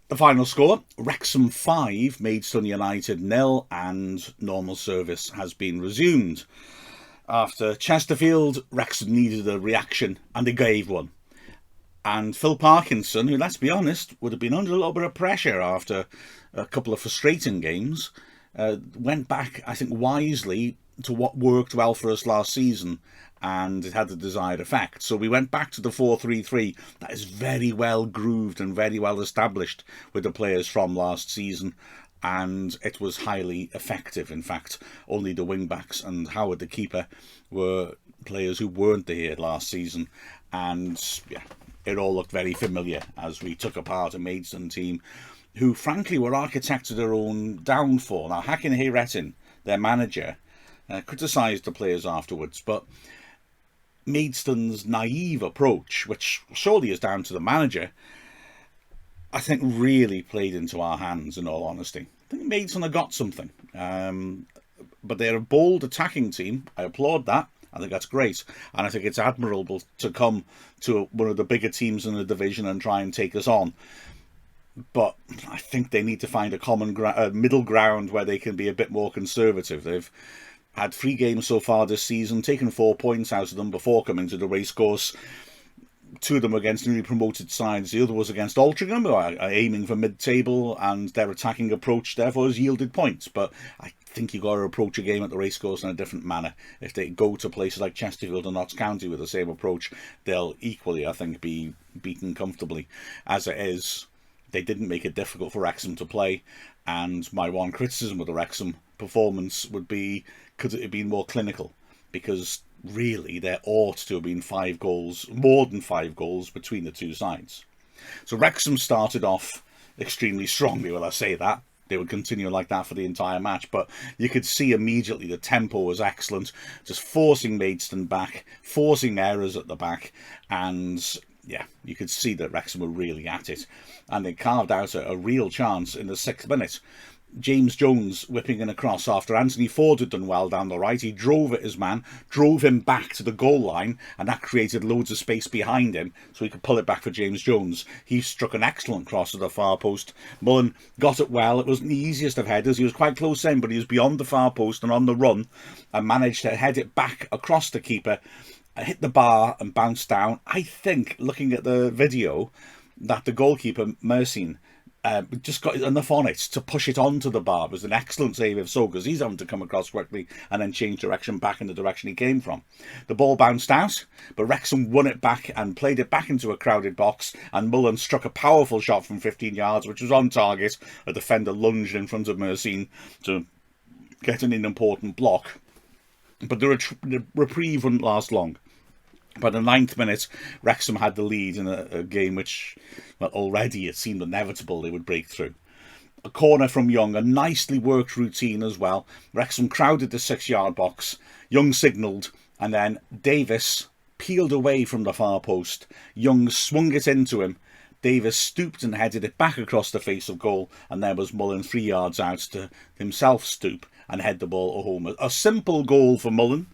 The final score, Wrexham 5, Maidstone United 0, and normal service has been resumed. After Chesterfield, Wrexham needed a reaction, and they gave one. And Phil Parkinson, who, let's be honest, would have been under a little bit of pressure after a couple of frustrating games, went back, I think, wisely to what worked well for us last season, and it had the desired effect. So we went back to the 4-3-3 that is very well grooved and very well established with the players from last season, and it was highly effective. In fact, only the wing-backs and Howard, the keeper, were players who weren't there last season, and yeah, it all looked very familiar as we took apart a Maidstone team who, frankly, were architects of their own downfall. Now, Hakin Hayretin, their manager, criticised the players afterwards, but Maidstone's naive approach, which surely is down to the manager, I think really played into our hands, in all honesty. I think Maidstone have got something. But they're a bold attacking team. I applaud that. I think that's great. And I think it's admirable to come to one of the bigger teams in the division and try and take us on. But I think they need to find a middle ground where they can be a bit more conservative. They've had 3 games so far this season, taken 4 points out of them before coming to the racecourse. 2 of them were against newly promoted sides. The other was against Altrincham, who are aiming for mid-table, and their attacking approach therefore has yielded points. But I think you've got to approach a game at the racecourse in a different manner. If they go to places like Chesterfield and Notts County with the same approach, they'll equally, I think, be beaten comfortably. As it is, they didn't make it difficult for Wrexham to play, and my one criticism of the Wrexham performance would be, could it have been more clinical? Because really there ought to have been 5 goals, more than 5 goals between the two sides. So Wrexham started off extremely strongly. Well, I say that, they would continue like that for the entire match, but you could see immediately the tempo was excellent, just forcing Maidstone back, forcing errors at the back, and yeah, you could see that Wrexham were really at it, and they carved out a real chance in the 6th minute. James Jones whipping in across after Anthony Ford had done well down the right. He drove at his man, drove him back to the goal line, and that created loads of space behind him so he could pull it back for James Jones. He struck an excellent cross to the far post. Mullen got it well. It wasn't the easiest of headers. He was quite close in, but he was beyond the far post and on the run and managed to head it back across the keeper, hit the bar and bounced down. I think, looking at the video, that the goalkeeper, Mersin, just got enough on it to push it onto the bar. It was an excellent save if so, because he's having to come across quickly and then change direction back in the direction he came from. The ball bounced out, but Wrexham won it back and played it back into a crowded box, and Mullen struck a powerful shot from 15 yards, which was on target. A defender lunged in front of Mersin to get an important block. But the reprieve wouldn't last long. By the 9th minute, Wrexham had the lead in a game which, well, already it seemed inevitable they would break through. A corner from Young, a nicely worked routine as well. Wrexham crowded the 6-yard box. Young signalled, and then Davis peeled away from the far post. Young swung it into him. Davis stooped and headed it back across the face of goal, and there was Mullen 3 yards out to himself stoop and head the ball home. A simple goal for Mullen.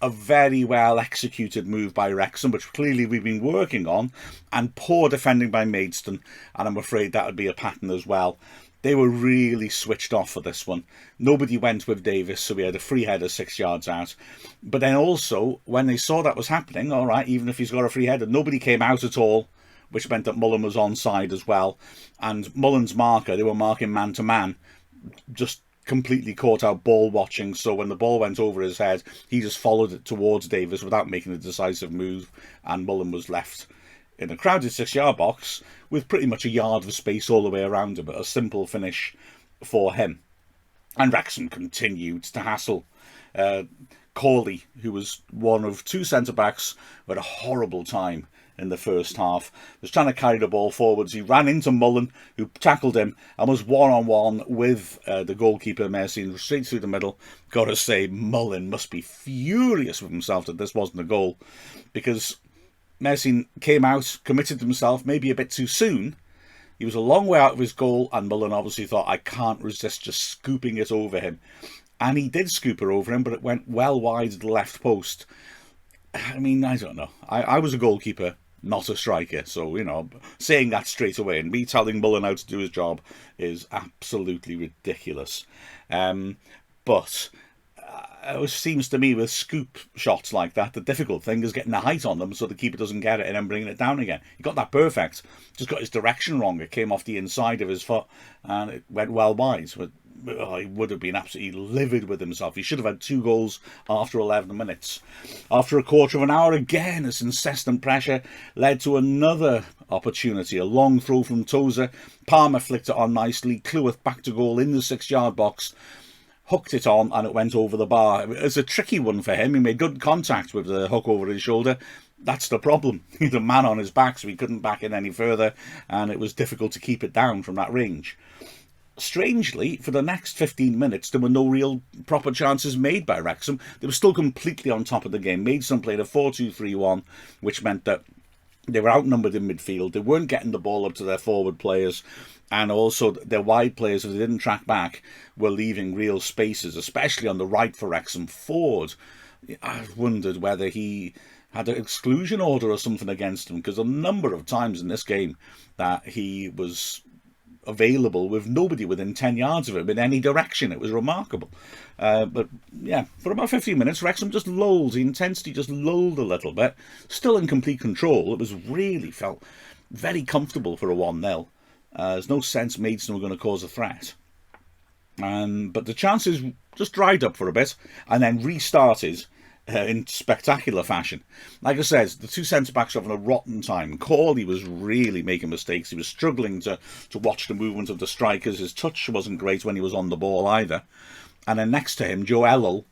A very well executed move by Wrexham, which clearly we've been working on, and poor defending by Maidstone, and I'm afraid that would be a pattern as well. They were really switched off for this one. Nobody went with Davis, so we had a free header 6 yards out. But then also, when they saw that was happening, all right, even if he's got a free header, nobody came out at all, which meant that Mullen was onside as well. And Mullen's marker, they were marking man-to-man, just completely caught out ball watching, so when the ball went over his head, he just followed it towards Davis without making a decisive move, and Mullen was left in a crowded 6-yard box with pretty much a yard of space all the way around him, but a simple finish for him. And Wrexham continued to hassle. Corley, who was one of 2 centre-backs, had a horrible time in the first half, was trying to carry the ball forwards. He ran into Mullen, who tackled him and was one-on-one with the goalkeeper, Mersin, straight through the middle. Got to say, Mullen must be furious with himself that this wasn't a goal, because Mersin came out, committed himself maybe a bit too soon. He was a long way out of his goal, and Mullen obviously thought, I can't resist just scooping it over him. And he did scoop her over him, but it went well wide of the left post. I mean, I don't know. I was a goalkeeper not a striker. So, you know, saying that straight away and me telling Mullen how to do his job is absolutely ridiculous. But it seems to me with scoop shots like that, the difficult thing is getting the height on them so the keeper doesn't get it and then bringing it down again. He got that perfect, just got his direction wrong. It came off the inside of his foot and it went well wide. But he would have been absolutely livid with himself. He should have had 2 goals after 11 minutes. After a quarter of an hour, again, this incessant pressure led to another opportunity. A long throw from Tozer. Palmer flicked it on nicely. Cleworth back to goal in the 6-yard box. Hooked it on and it went over the bar. It's a tricky one for him. He made good contact with the hook over his shoulder. That's the problem. He had a man on his back, so he couldn't back it any further, and it was difficult to keep it down from that range. Strangely, for the next 15 minutes, there were no real proper chances made by Wrexham. They were still completely on top of the game. Maidstone played a 4-2-3-1, which meant that they were outnumbered in midfield. They weren't getting the ball up to their forward players. And also their wide players, if they didn't track back, were leaving real spaces, especially on the right for Wrexham. Ford, I wondered whether he had an exclusion order or something against him, because a number of times in this game that he was available with nobody within 10 yards of him in any direction. It was remarkable. But yeah, for about 15 minutes, Wrexham just lulled. The intensity just lulled a little bit. Still in complete control. It was really felt very comfortable for a 1-0. There's no sense Maidstone were going to cause a threat. But the chances just dried up for a bit and then restarted in spectacular fashion. Like I said, the 2 centre-backs were having a rotten time. Corley was really making mistakes. He was struggling to watch the movement of the strikers. His touch wasn't great when he was on the ball either. And then next to him, Joe Ellel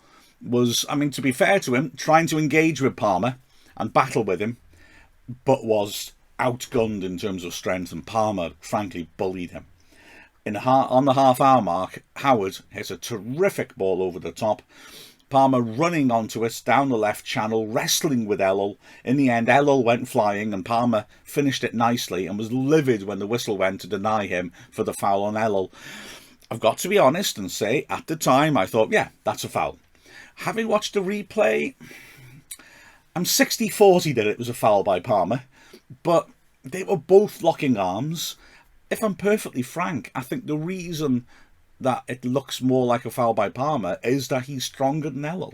was, I mean, to be fair to him, trying to engage with Palmer and battle with him, but was outgunned in terms of strength, and Palmer frankly bullied him. On the half-hour mark, Howard hit a terrific ball over the top. Palmer running onto it down the left channel, wrestling with Ellel. In the end, Ellel went flying and Palmer finished it nicely and was livid when the whistle went to deny him for the foul on Ellel. I've got to be honest and say, at the time, I thought, yeah, that's a foul. Having watched the replay, I'm 60-40 that it was a foul by Palmer, but they were both locking arms. If I'm perfectly frank, I think the reason that it looks more like a foul by Palmer is that he's stronger than Ellel.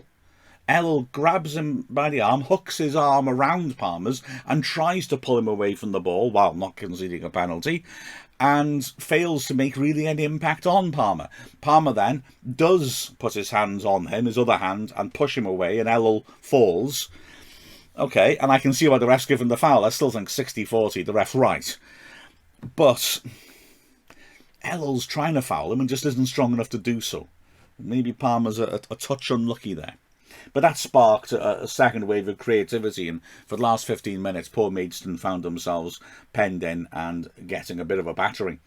Ellel grabs him by the arm, hooks his arm around Palmer's and tries to pull him away from the ball while not conceding a penalty, and fails to make really any impact on Palmer. Palmer then does put his hands on him, his other hand, and push him away, and Ellel falls. Okay, and I can see why the ref's given the foul. I still think 60-40, the ref's right. But Ellel's trying to foul him and just isn't strong enough to do so. Maybe Palmer's a touch unlucky there. But that sparked a second wave of creativity, and for the last 15 minutes, poor Maidstone found themselves penned in and getting a bit of a battering.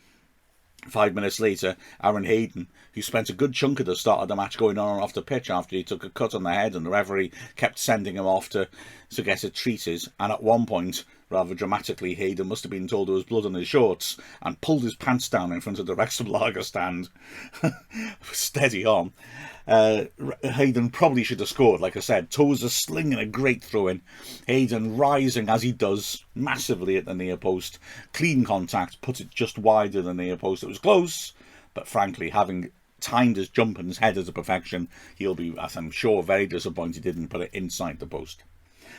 5 minutes later, Aaron Hayden, who spent a good chunk of the start of the match going on and off the pitch after he took a cut on the head, and the referee kept sending him off to get it treated, and at one point, rather dramatically, Hayden must have been told there was blood on his shorts and pulled his pants down in front of the Wrexham lager stand. Steady on. Hayden probably should have scored, like I said. Tozer slinging a great throw-in. Hayden rising, as he does, massively at the near post. Clean contact, put it just wider than the near post. It was close, but frankly, having timed his jump and his header to perfection, he'll be, as I'm sure, very disappointed he didn't put it inside the post.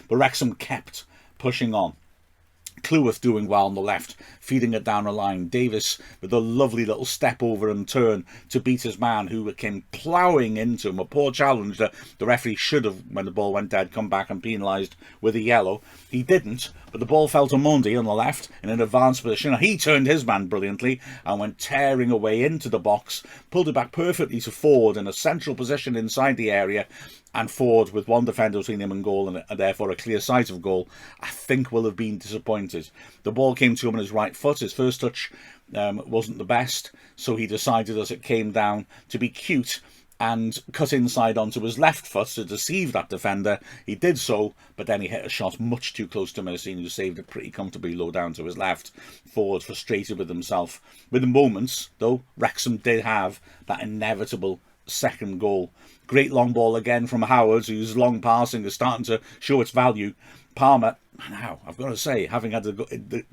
But Wrexham kept pushing on. Cleworth doing well on the left, feeding it down the line. Davis with a lovely little step over and turn to beat his man, who came ploughing into him. A poor challenge that the referee should have, when the ball went dead, come back and penalised with a yellow. He didn't, but the ball fell to Mondy on the left in an advanced position. He turned his man brilliantly and went tearing away into the box, pulled it back perfectly to Ford in a central position inside the area, and Ford, with one defender between him and goal, and therefore a clear sight of goal, I think will have been disappointed. The ball came to him on his right foot. His first touch wasn't the best, so he decided as it came down to be cute and cut inside onto his left foot to deceive that defender. He did so, but then he hit a shot much too close to Maidstone, who saved it pretty comfortably low down to his left. Ford frustrated with himself. Within moments, though, Wrexham did have that inevitable second goal. Great long ball again from Howard, whose long passing is starting to show its value. Palmer, now, I've got to say, having had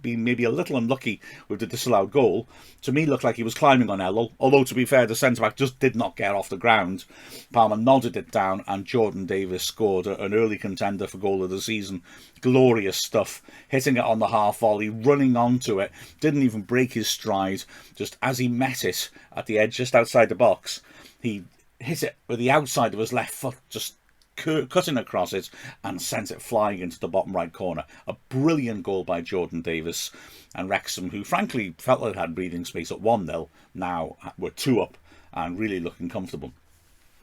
been maybe a little unlucky with the disallowed goal, to me looked like he was climbing on Ellel, although to be fair, the centre-back just did not get off the ground. Palmer nodded it down and Jordan Davis scored an early contender for goal of the season. Glorious stuff, hitting it on the half volley, running onto it, didn't even break his stride, just as he met it at the edge just outside the box, he hit it with the outside of his left foot, just cutting across it and sent it flying into the bottom right corner. A brilliant goal by Jordan Davis, and Wrexham, who frankly felt like they had breathing space at 1-0, now were 2 up and really looking comfortable.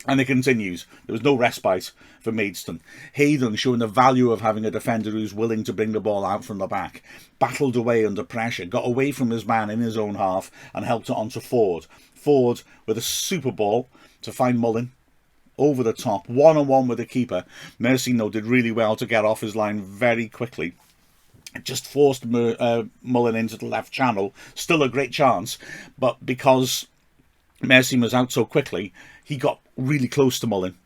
And it continues. There was no respite for Maidstone. Hayden, showing the value of having a defender who's willing to bring the ball out from the back, battled away under pressure, got away from his man in his own half and helped it onto Ford. Ford with a super ball to find Mullin. Over the top, one-on-one with the keeper. Mercino did really well to get off his line very quickly. It just forced Mullin into the left channel. Still a great chance, but because Mercino was out so quickly, he got really close to Mullin.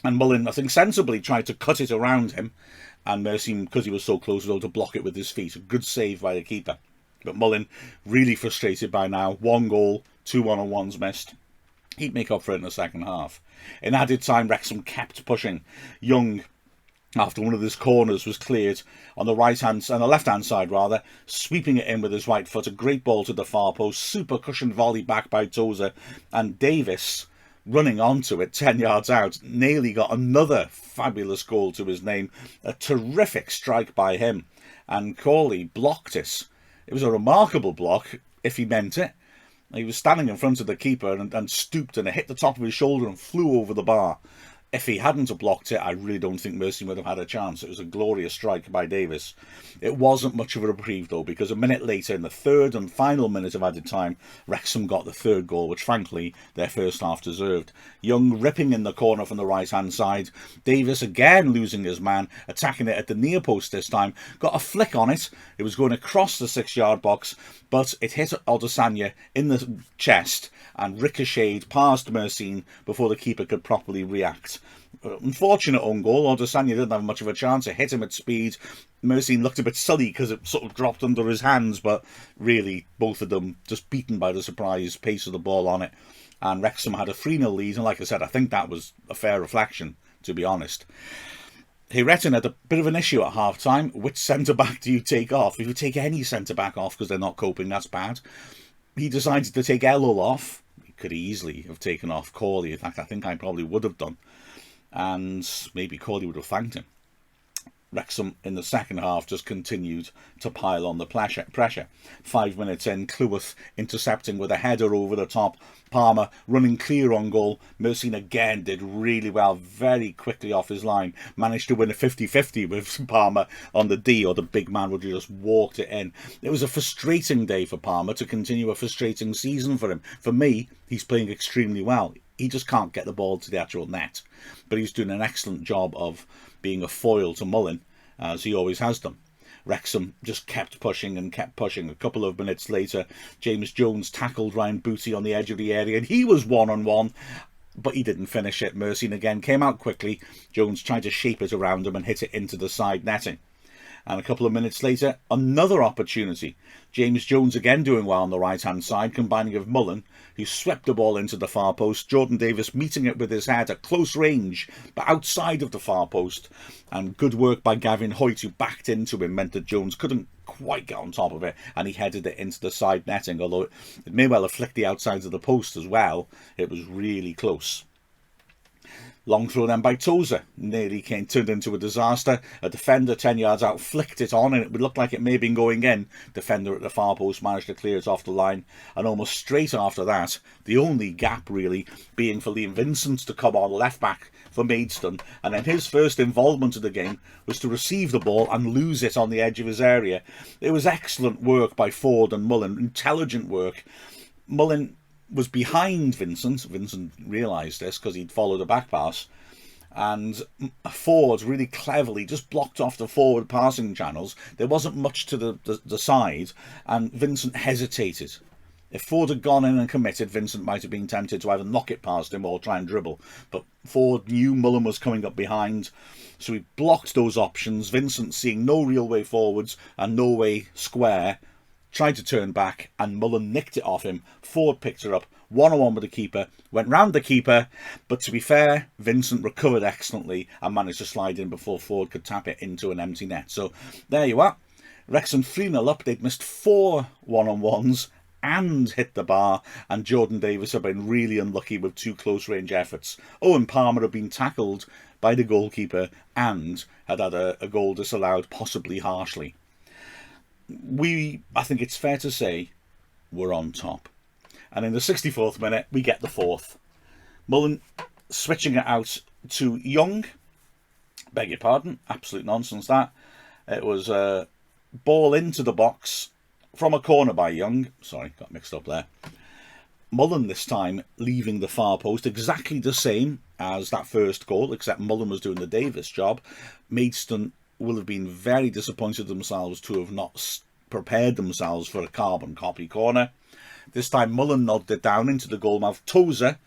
And Mullin, I think, sensibly tried to cut it around him. And Mercino, because he was so close, was able to block it with his feet. A good save by the keeper. But Mullin, really frustrated by now. 1 goal, 2 one-on-ones missed. He'd make up for it in the second half. In added time, Wrexham kept pushing. Young, after one of his corners was cleared on the left-hand side rather, sweeping it in with his right foot. A great ball to the far post. Super cushioned volley back by Tozer. And Davis, running onto it 10 yards out, nearly got another fabulous goal to his name. A terrific strike by him. And Corley blocked it. It was a remarkable block, if he meant it. He was standing in front of the keeper and stooped, and it hit the top of his shoulder and flew over the bar. If he hadn't have blocked it, I really don't think Mercy would have had a chance. It was a glorious strike by Davis. It wasn't much of a reprieve, though, because a minute later, in the third and final minute of added time, Wrexham got the third goal, which, frankly, their first half deserved. Young ripping in the corner from the right-hand side. Davis again losing his man, attacking it at the near post this time. Got a flick on it. It was going across the 6-yard box, but it hit Adesanya in the chest and ricocheted past Mercine before the keeper could properly react. Unfortunate own goal. Adesanya didn't have much of a chance. It hit him at speed. Mercine looked a bit silly because it sort of dropped under his hands, but really both of them just beaten by the surprise pace of the ball on it. And Wrexham had a 3-0 lead, and like I said, I think that was a fair reflection, to be honest. Hayretin had a bit of an issue at half-time. Which centre-back do you take off? If you take any centre-back off because they're not coping, that's bad. He decided to take Ellel off. He could easily have taken off Corley. In fact, I think I probably would have done. And maybe Corley would have thanked him. Wrexham in the second half just continued to pile on the pressure. 5 minutes in, Cleworth intercepting with a header over the top. Palmer running clear on goal. Mercine again did really well, very quickly off his line. Managed to win a 50-50 with Palmer on the D, or the big man would have just walked it in. It was a frustrating day for Palmer, to continue a frustrating season for him. For me, he's playing extremely well. He just can't get the ball to the actual net. But he's doing an excellent job of being a foil to Mullin, as he always has done. Wrexham just kept pushing and kept pushing. A couple of minutes later, James Jones tackled Ryan Booty on the edge of the area, and he was one-on-one, but he didn't finish it. Mercine again came out quickly. Jones tried to shape it around him and hit it into the side netting. And a couple of minutes later, another opportunity. James Jones again doing well on the right-hand side, combining with Mullin, who swept the ball into the far post. Jordan Davis meeting it with his head at close range, but outside of the far post. And good work by Gavin Hoyt, who backed into him, meant that Jones couldn't quite get on top of it, and he headed it into the side netting, although it may well have flicked the outsides of the post as well. It was really close. Long throw then by Tozer. Nearly turned into a disaster. A defender 10 yards out flicked it on, and it would look like it may have been going in. Defender at the far post managed to clear it off the line. And almost straight after that, the only gap really being for Liam Vincent to come on left back for Maidstone. And then his first involvement of the game was to receive the ball and lose it on the edge of his area. It was excellent work by Ford and Mullin. Intelligent work. Mullin was behind Vincent. Vincent realised this because he'd followed a back pass, and Ford really cleverly just blocked off the forward passing channels. There wasn't much to the side, and Vincent hesitated. If Ford had gone in and committed, Vincent might have been tempted to either knock it past him or try and dribble. But Ford knew Mullen was coming up behind, so he blocked those options. Vincent, seeing no real way forwards and no way square, tried to turn back, and Mullen nicked it off him. Ford picked her up, one-on-one with the keeper, went round the keeper, but to be fair, Vincent recovered excellently and managed to slide in before Ford could tap it into an empty net. So there you are. Wrexham 3-0 up. They'd missed 4 one-on-ones and hit the bar, and Jordan Davis had been really unlucky with 2 close-range efforts. Owen Palmer had been tackled by the goalkeeper and had a goal disallowed, possibly harshly. I think it's fair to say, we're on top. And in the 64th minute, we get the 4th. Mullen switching it out to Young. Beg your pardon, absolute nonsense that. It was a ball into the box from a corner by Young. Sorry, got mixed up there. Mullen this time leaving the far post, exactly the same as that first goal, except Mullen was doing the Davis job. Maidstone will have been very disappointed themselves to have not prepared themselves for a carbon copy corner. This time Mullen nodded it down into the goalmouth. Tozer,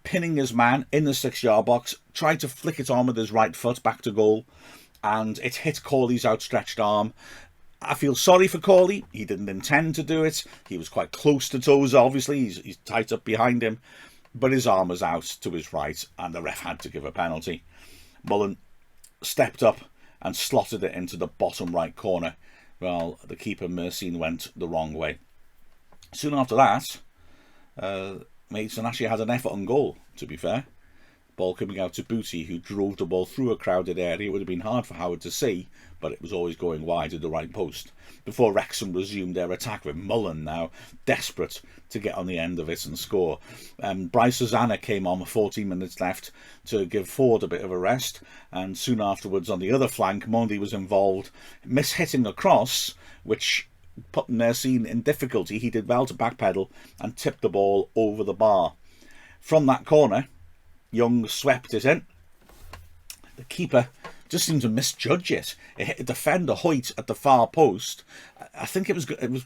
pinning his man in the 6-yard box, tried to flick it on with his right foot back to goal, and it hit Corley's outstretched arm. I feel sorry for Corley. He didn't intend to do it. He was quite close to Tozer, obviously. He's tight up behind him, but his arm was out to his right, and the ref had to give a penalty. Mullen stepped up and slotted it into the bottom right corner, while the keeper Mercine went the wrong way. Soon after that, Maidstone actually had an effort on goal, to be fair. Ball coming out to Booty, who drove the ball through a crowded area. It would have been hard for Howard to see, but it was always going wide at the right post. Before Wrexham resumed their attack, with Mullen now desperate to get on the end of it and score. Bryce Susanna came on with 14 minutes left to give Ford a bit of a rest, and soon afterwards on the other flank, Mondi was involved, mishitting a cross, which put Mercine in difficulty. He did well to backpedal and tipped the ball over the bar. From that corner, Young swept it in. The keeper just seemed to misjudge it. It hit defender Hoyt at the far post. I think it was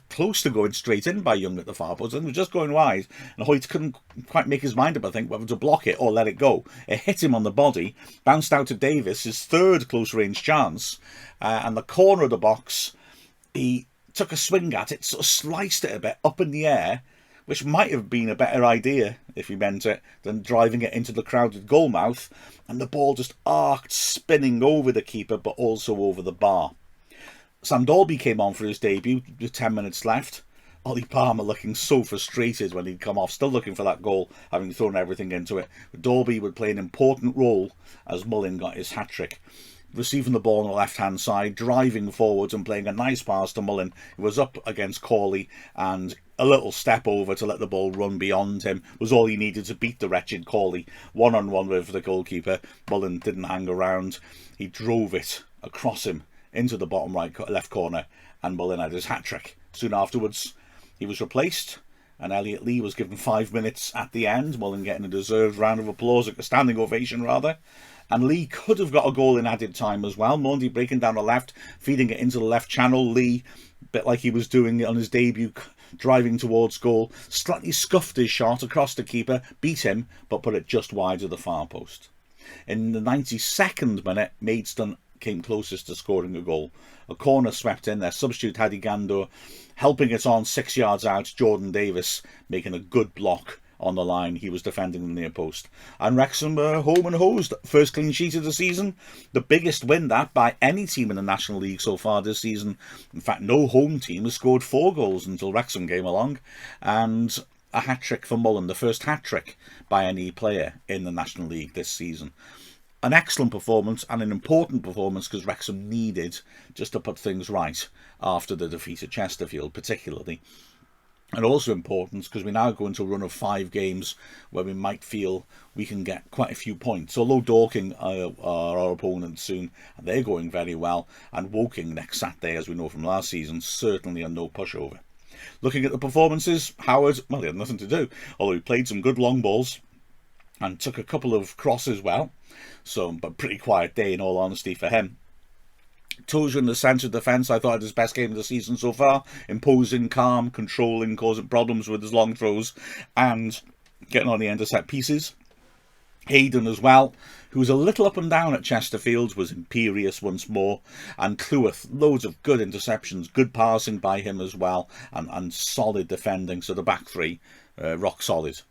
close to going straight in by Young at the far post. It was just going wide, and Hoyt couldn't quite make his mind up, I think, whether to block it or let it go. It hit him on the body, bounced out to Davis, his 3rd close-range chance, and the corner of the box, he took a swing at it, sort of sliced it a bit up in the air, which might have been a better idea, if he meant it, than driving it into the crowded goalmouth, and the ball just arced, spinning over the keeper, but also over the bar. Sam Dalby came on for his debut with 10 minutes left. Ollie Palmer looking so frustrated when he'd come off, still looking for that goal, having thrown everything into it. But Dalby would play an important role as Mullen got his hat-trick. Receiving the ball on the left-hand side, driving forwards and playing a nice pass to Mullen, who was up against Corley, and a little step over to let the ball run beyond him was all he needed to beat the wretched Corley. One-on-one with the goalkeeper. Mullen didn't hang around. He drove it across him into the bottom left corner, and Mullen had his hat-trick. Soon afterwards, he was replaced, and Elliot Lee was given 5 minutes at the end. Mullen getting a deserved round of applause, a standing ovation rather. And Lee could have got a goal in added time as well. Mondi breaking down the left, feeding it into the left channel. Lee, a bit like he was doing on his debut, driving towards goal, slightly scuffed his shot across the keeper, beat him, but put it just wide of the far post. In the 92nd minute, Maidstone came closest to scoring a goal. A corner swept in, their substitute Hadi Gandor helping it on 6 yards out. Jordan Davis making a good block on the line. He was defending the near post. And Wrexham were home and hosed. First clean sheet of the season. The biggest win that by any team in the National League so far this season. In fact, no home team has scored 4 goals until Wrexham came along. And a hat-trick for Mullen, the first hat-trick by any player in the National League this season. An excellent performance and an important performance because Wrexham needed just to put things right after the defeat at Chesterfield particularly. And also important because we now go into a run of 5 games where we might feel we can get quite a few points. Although Dorking are our opponents soon, and they're going very well, and Woking next Saturday, as we know from last season, certainly are no pushover. Looking at the performances, Howard, well, he had nothing to do, although he played some good long balls and took a couple of crosses well. So, but pretty quiet day in all honesty for him. Tozer in the centre of defence, I thought had his best game of the season so far. Imposing, calm, controlling, causing problems with his long throws and getting on the end of set pieces. Hayden as well, who was a little up and down at Chesterfield, was imperious once more. And Cleworth, loads of good interceptions, good passing by him as well, and solid defending. So the back three, rock solid.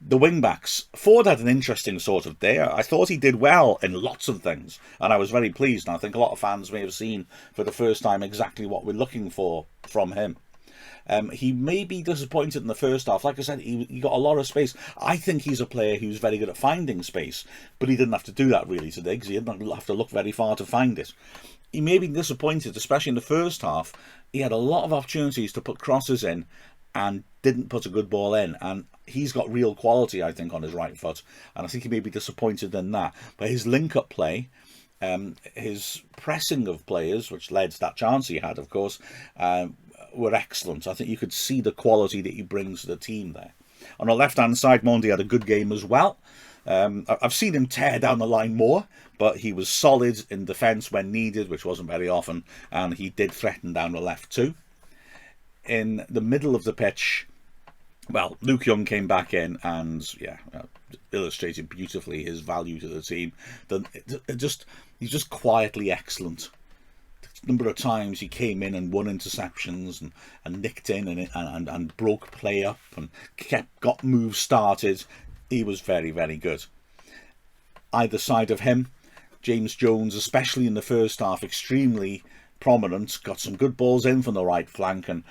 The wing-backs, Ford had an interesting sort of day. I thought he did well in lots of things, and I was very pleased. And I think a lot of fans may have seen for the first time exactly what we're looking for from him. He may be disappointed in the first half. Like I said, he got a lot of space. I think he's a player who's very good at finding space, but he didn't have to do that really today because he didn't have to look very far to find it. He may be disappointed, especially in the first half. He had a lot of opportunities to put crosses in and didn't put a good ball in, and he's got real quality, I think, on his right foot, and I think he may be disappointed in that. But his link-up play, his pressing of players, which led to that chance he had, of course, were excellent. I think you could see the quality that he brings to the team there. On the left-hand side, Mondi had a good game as well. I've seen him tear down the line more, but he was solid in defence when needed, which wasn't very often, and he did threaten down the left too. In the middle of the pitch, well, Luke Young came back in and, illustrated beautifully his value to the team. He's just quietly excellent. The number of times he came in and won interceptions and nicked in and broke play up and got moves started. He was very, very good. Either side of him, James Jones, especially in the first half, extremely prominent, got some good balls in from the right flank and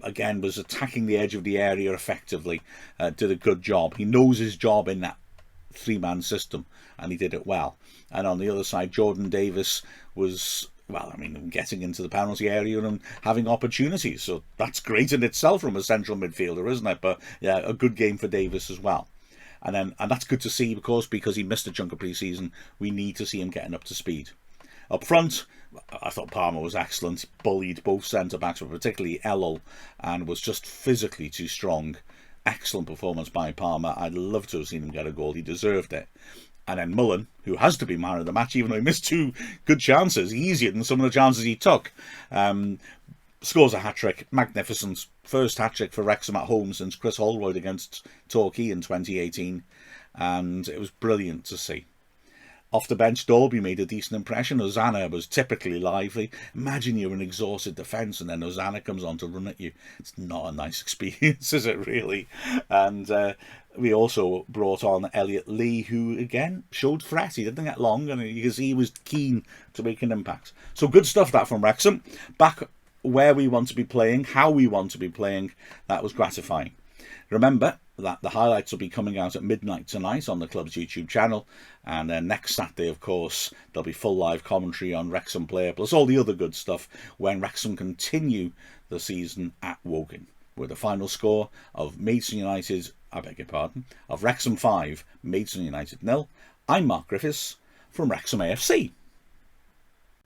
again was attacking the edge of the area effectively, did a good job. He knows his job in that three-man system and he did it well. And on the other side, Jordan Davis was, getting into the penalty area and having opportunities, so that's great in itself from a central midfielder, isn't it? But yeah, a good game for Davis as well. And that's good to see, because he missed a chunk of pre-season. We need to see him getting up to speed. Up front, I thought Palmer was excellent. He bullied both centre-backs, but particularly Ellel, and was just physically too strong. Excellent performance by Palmer. I'd love to have seen him get a goal. He deserved it. And then Mullen, who has to be man of the match, even though he missed two good chances, easier than some of the chances he took. Scores a hat-trick. Magnificent. First hat-trick for Wrexham at home since Chris Holroyd against Torquay in 2018. And it was brilliant to see. Off the bench, Dolby made a decent impression. Ozana was typically lively. Imagine you're in exhausted defence and then Ozana comes on to run at you. It's not a nice experience, is it really? And we also brought on Elliot Lee, who again showed threat. He didn't get long and you can see he was keen to make an impact. So good stuff that from Wrexham. Back where we want to be playing, how we want to be playing, that was gratifying. Remember that the highlights will be coming out at midnight tonight on the club's YouTube channel, and then next Saturday, of course, there'll be full live commentary on Wrexham Player, plus all the other good stuff when Wrexham continue the season at Woking, with a final score of Wrexham 5, Maidstone United 0. I'm Mark Griffiths from Wrexham AFC.